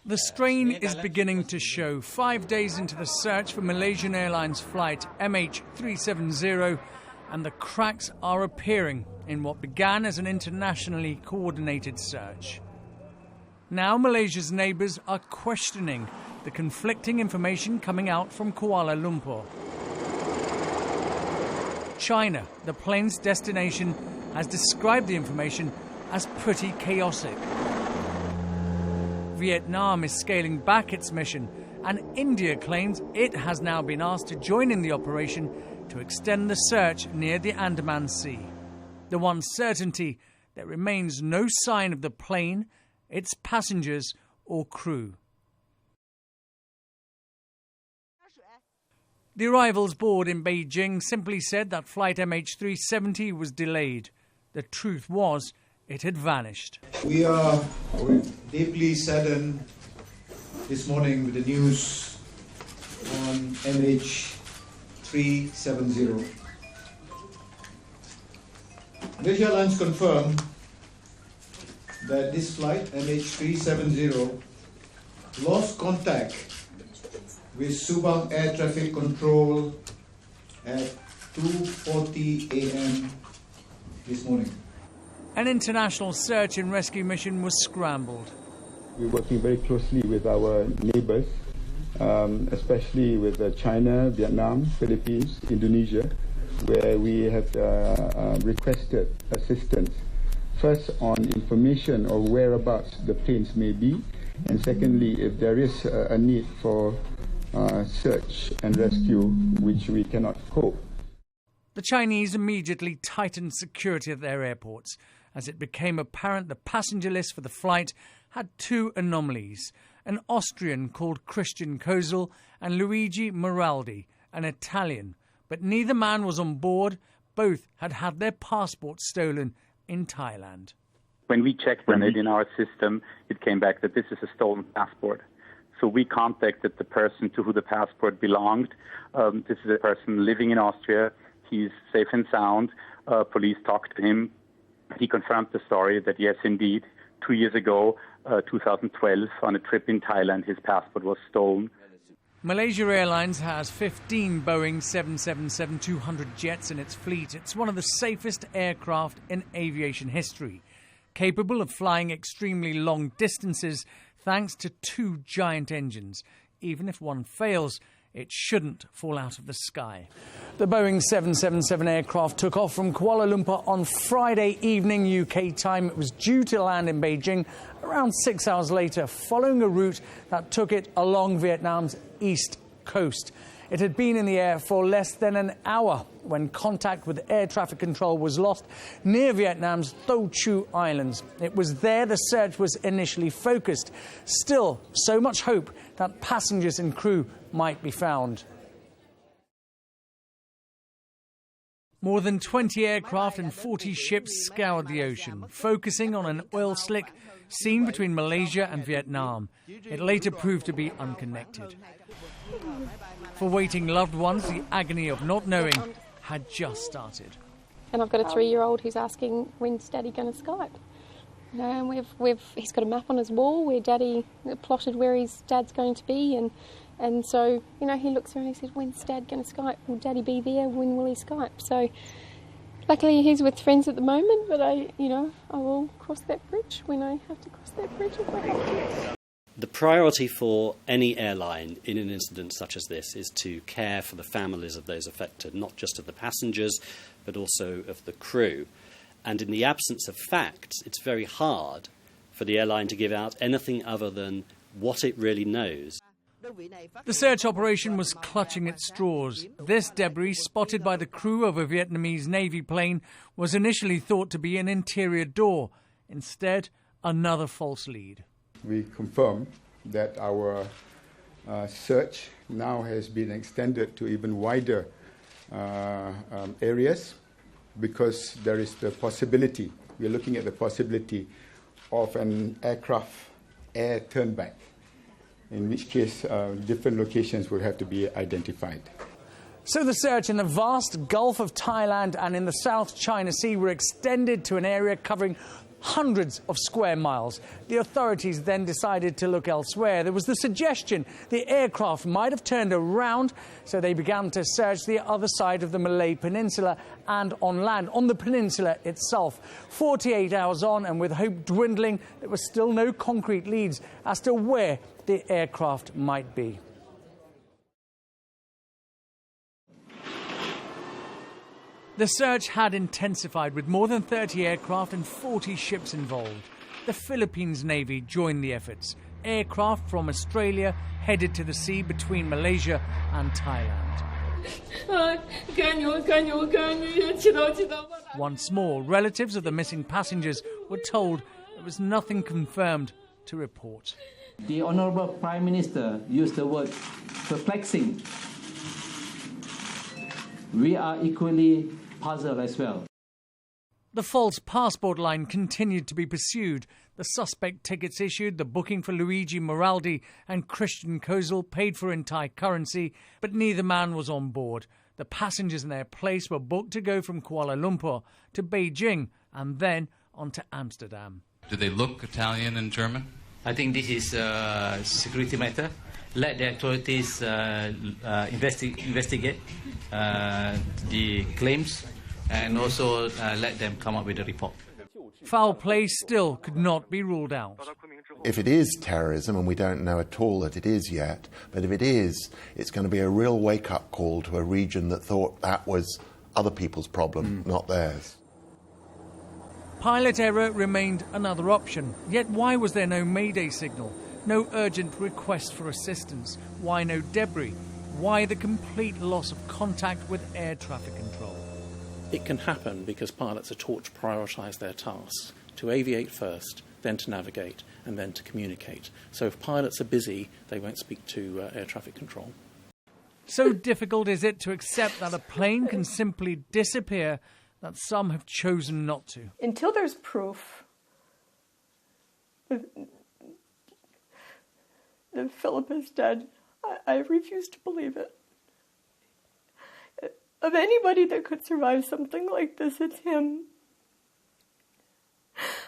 The strain is beginning to show 5 days into the search for Malaysian Airlines flight MH370, and the cracks are appearing in what began as an internationally coordinated search. Now Malaysia's neighbours are questioning the conflicting information coming out from Kuala Lumpur. China, the plane's destination, has described the information as pretty chaotic. Vietnam is scaling back its mission, and India claims it has now been asked to join in the operation to extend the search near the Andaman Sea. The one certainty, there remains no sign of the plane, its passengers or crew. The arrivals board in Beijing simply said that flight MH370 was delayed. The truth was, it had vanished. We are deeply saddened this morning with the news on MH370. Malaysia Airlines confirmed that this flight, MH370, lost contact with Subang Air Traffic Control at 2:40 a.m. this morning. An international search and rescue mission was scrambled. We're working very closely with our neighbours, especially with China, Vietnam, Philippines, Indonesia, where we have requested assistance. First, on information of whereabouts the planes may be, and secondly, if there is a need for search and rescue, which we cannot cope. The Chinese immediately tightened security at their airports as it became apparent the passenger list for the flight had two anomalies, an Austrian called Christian Kozel and Luigi Maraldi, an Italian. But neither man was on board. Both had had their passports stolen in Thailand. When we checked on it in our system, it came back that this is a stolen passport. So we contacted the person to who the passport belonged. This is a person living in Austria. He's safe and sound. Police talked to him. He confirmed the story that, yes, indeed, 2 years ago, 2012, on a trip in Thailand, his passport was stolen. Malaysia Airlines has 15 Boeing 777-200 jets in its fleet. It's one of the safest aircraft in aviation history, capable of flying extremely long distances thanks to two giant engines. Even if one fails, it shouldn't fall out of the sky. The Boeing 777 aircraft took off from Kuala Lumpur on Friday evening UK time. It was due to land in Beijing around 6 hours later, following a route that took it along Vietnam's east coast. It had been in the air for less than an hour when contact with air traffic control was lost near Vietnam's Tho Chu Islands. It was there the search was initially focused. Still, so much hope that passengers and crew might be found. More than 20 aircraft and 40 ships scoured the ocean, focusing on an oil slick seen between Malaysia and Vietnam. It later proved to be unconnected. For waiting loved ones, the agony of not knowing had just started. And I've got a 3-year-old who's asking, when's Daddy going to Skype? You know, and he's got a map on his wall where Daddy plotted where his Dad's going to be, and so, you know, he looks around and he says, when's Dad going to Skype? Will Daddy be there? When will he Skype? So, luckily he's with friends at the moment, but I will cross that bridge when I have to cross that bridge if I have to. The priority for any airline in an incident such as this is to care for the families of those affected, not just of the passengers, but also of the crew. And in the absence of facts, it's very hard for the airline to give out anything other than what it really knows. The search operation was clutching at straws. This debris, spotted by the crew of a Vietnamese Navy plane, was initially thought to be an interior door. Instead, another false lead. We confirm that our search now has been extended to even wider areas because there is the possibility, we're looking at the possibility of an aircraft air turnback, in which case different locations will have to be identified. So the search in the vast Gulf of Thailand and in the South China Sea were extended to an area covering hundreds of square miles. The authorities then decided to look elsewhere. There was the suggestion the aircraft might have turned around, so they began to search the other side of the Malay Peninsula and on land, on the peninsula itself. 48 hours on, and with hope dwindling, there were still no concrete leads as to where the aircraft might be. The search had intensified with more than 30 aircraft and 40 ships involved. The Philippines Navy joined the efforts. Aircraft from Australia headed to the sea between Malaysia and Thailand. Once more, relatives of the missing passengers were told there was nothing confirmed to report. The Honourable Prime Minister used the word perplexing. We are equally puzzled as well. The false passport line continued to be pursued. The suspect tickets issued, the booking for Luigi Moraldi and Christian Kozel paid for in Thai currency, but neither man was on board. The passengers in their place were booked to go from Kuala Lumpur to Beijing and then on to Amsterdam. Do they look Italian and German? I think this is a security matter. Let the authorities investigate the claims and also let them come up with a report. Foul play still could not be ruled out. If it is terrorism, and we don't know at all that it is yet, but if it is, it's going to be a real wake-up call to a region that thought that was other people's problem, not theirs. Pilot error remained another option. Yet why was there no Mayday signal? No urgent request for assistance? Why no debris? Why the complete loss of contact with air traffic control? It can happen because pilots are taught to prioritise their tasks, to aviate first, then to navigate, and then to communicate. So if pilots are busy, they won't speak to air traffic control. So difficult is it to accept that a plane can simply disappear that some have chosen not to. Until there's proof that Philip is dead, I refuse to believe it. Of anybody that could survive something like this, it's him.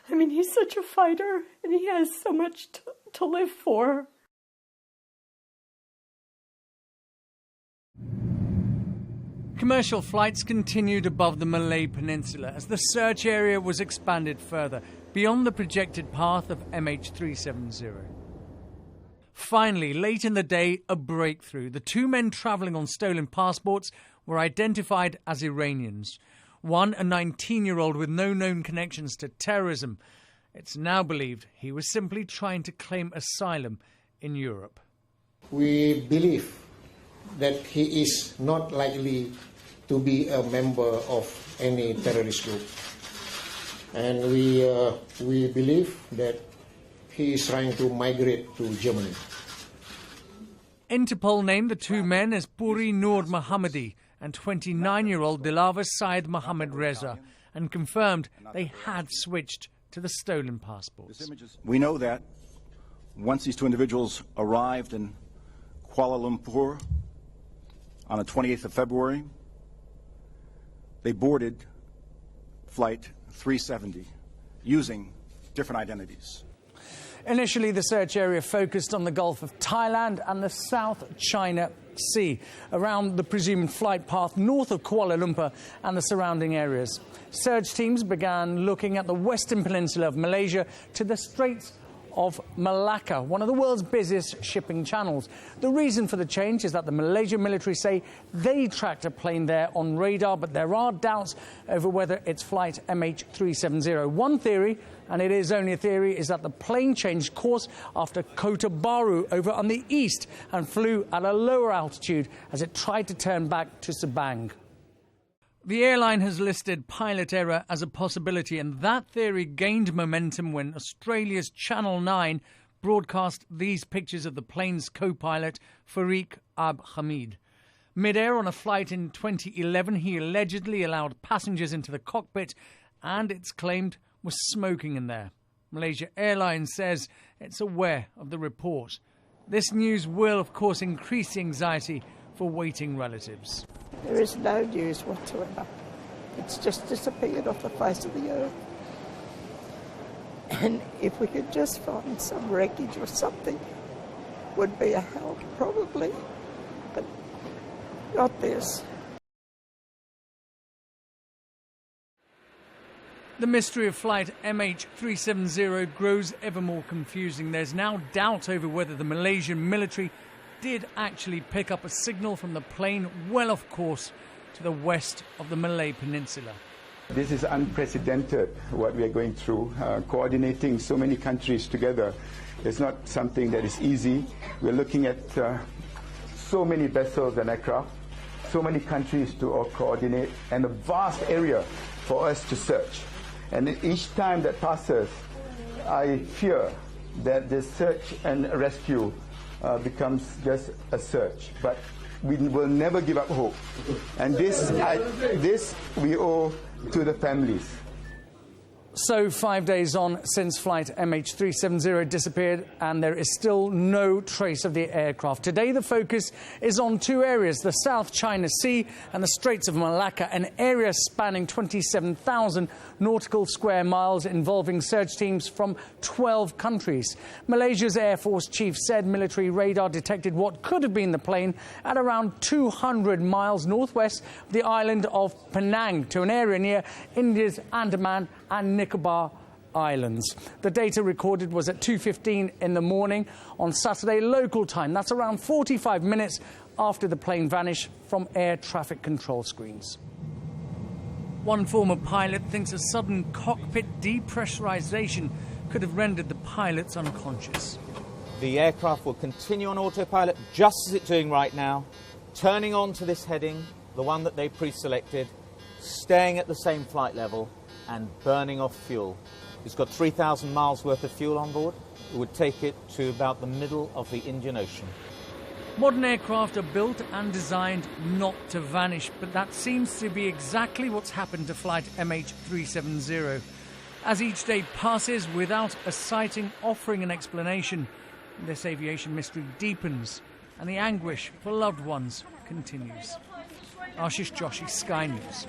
I mean, he's such a fighter, and he has so much to live for. Commercial flights continued above the Malay Peninsula as the search area was expanded further, beyond the projected path of MH370. Finally, late in the day, a breakthrough. The two men travelling on stolen passports were identified as Iranians. One, a 19-year-old with no known connections to terrorism. It's now believed he was simply trying to claim asylum in Europe. We believe that he is not likely to be a member of any terrorist group. And we believe that he is trying to migrate to Germany. Interpol named the two men as Puri Noor Mohammadi and 29-year-old Dilawar Syed Mohammed Reza and confirmed they had switched to the stolen passports. We know that once these two individuals arrived in Kuala Lumpur on the 28th of February, they boarded Flight 370 using different identities. Initially, the search area focused on the Gulf of Thailand and the South China Sea, around the presumed flight path north of Kuala Lumpur and the surrounding areas. Search teams began looking at the western peninsula of Malaysia to the Straits of Malacca, one of the world's busiest shipping channels. The reason for the change is that the Malaysian military say they tracked a plane there on radar, but there are doubts over whether it's flight MH370. One theory, and it is only a theory, is that the plane changed course after Kota Baru over on the east and flew at a lower altitude as it tried to turn back to Sabang. The airline has listed pilot error as a possibility, and that theory gained momentum when Australia's Channel 9 broadcast these pictures of the plane's co-pilot, Farik Ab Hamid. Mid-air on a flight in 2011, he allegedly allowed passengers into the cockpit and, it's claimed, was smoking in there. Malaysia Airlines says it's aware of the report. This news will, of course, increase the anxiety for waiting relatives. There is no news whatsoever. It's just disappeared off the face of the earth. And if we could just find some wreckage or something, would be a help, probably. But not this. The mystery of flight MH370 grows ever more confusing. There's now doubt over whether the Malaysian military did actually pick up a signal from the plane well off course to the west of the Malay Peninsula. This is unprecedented, what we are going through. Coordinating so many countries together is not something that is easy. We're looking at so many vessels and aircraft, so many countries to coordinate, and a vast area for us to search. And each time that passes, I fear that the search and rescue becomes just a search. But we will never give up hope. And this we owe to the families. So 5 days on since flight MH370 disappeared, and there is still no trace of the aircraft. Today the focus is on two areas, the South China Sea and the Straits of Malacca, an area spanning 27,000 nautical square miles involving search teams from 12 countries. Malaysia's Air Force chief said military radar detected what could have been the plane at around 200 miles northwest of the island of Penang to an area near India's Andaman and Nicobar Islands. The data recorded was at 2:15 in the morning on Saturday local time. That's around 45 minutes after the plane vanished from air traffic control screens. One former pilot thinks a sudden cockpit depressurization could have rendered the pilots unconscious. The aircraft will continue on autopilot just as it's doing right now, turning on to this heading, the one that they pre-selected, staying at the same flight level and burning off fuel. It's got 3,000 miles worth of fuel on board. It would take it to about the middle of the Indian Ocean. Modern aircraft are built and designed not to vanish, but that seems to be exactly what's happened to flight MH370. As each day passes without a sighting offering an explanation, this aviation mystery deepens and the anguish for loved ones continues. Ashish Joshi, Sky News.